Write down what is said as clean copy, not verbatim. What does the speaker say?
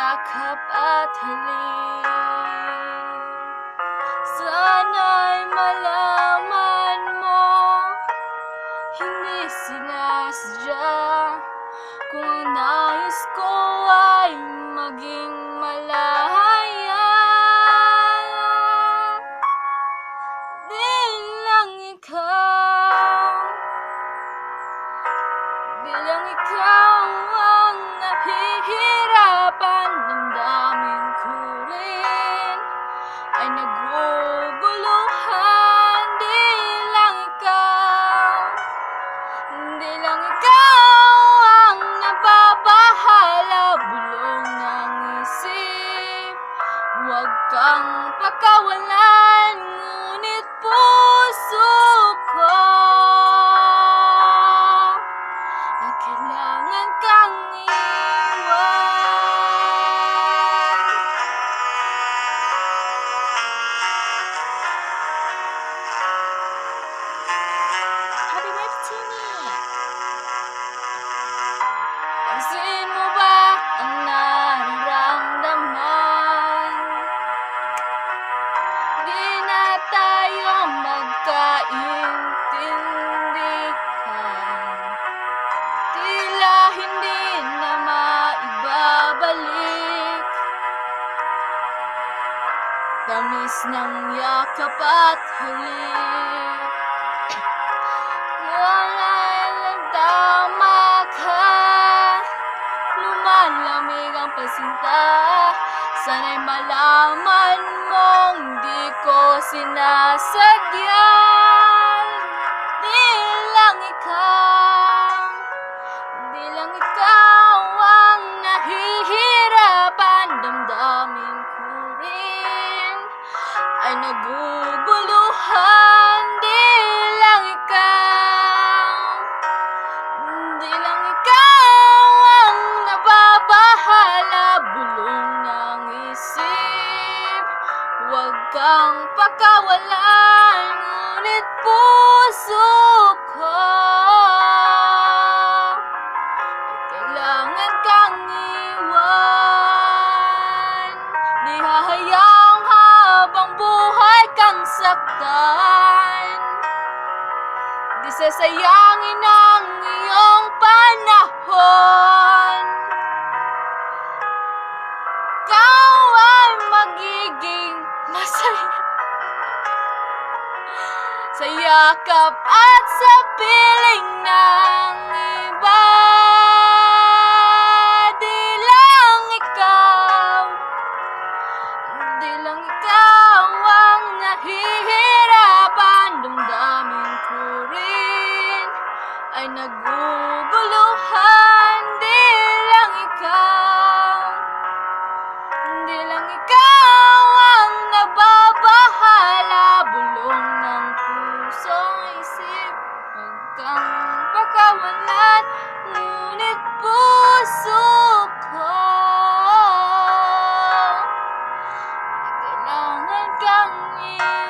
yakap at halik. Sana'y malaman mo, hindi sinasadya. Kung ang nais ko ay maging malaya, di lang ikaw, bilang ikaw ang nahihirapan. Damdamin ko rin ay naguguluhan. Di lang ikaw ang nababahala. Bulong ng isip, huwag kang pakawalan. Ngunit puso ko ay kailangan kang iwan. Happy birthday to me! Pansin mo ba ang nararamdaman? Di na tayo magkaintindihan. Tila hindi na maibabalik tamis ng yakap at halik. Tama ka, lumalamig ang pasinta. Sana'y malaman mong di ko sinasadya. Di lang ikaw ang nahihirapan. Damdamin ko rin ay naguguluhan. Di lang ikaw ang nababahala. Bulong ng isip, huwag kang pakawalan. Ngunit puso ko ay kailangan kang iwan. Di hahayaang habang buhay kang saktan. Di sasayangin ang iyong panahon. Ikaw ay magiging masaya sa yakap at sa piling ng iba. Di lang ikaw ang nahihirapan. Damdamin ko rin ay naguguluhan. Di lang ikaw ang nababahala. Bulong ng puso, isip, huwag kang pakawalan. Ngunit puso ko ay kailangan kang iwan.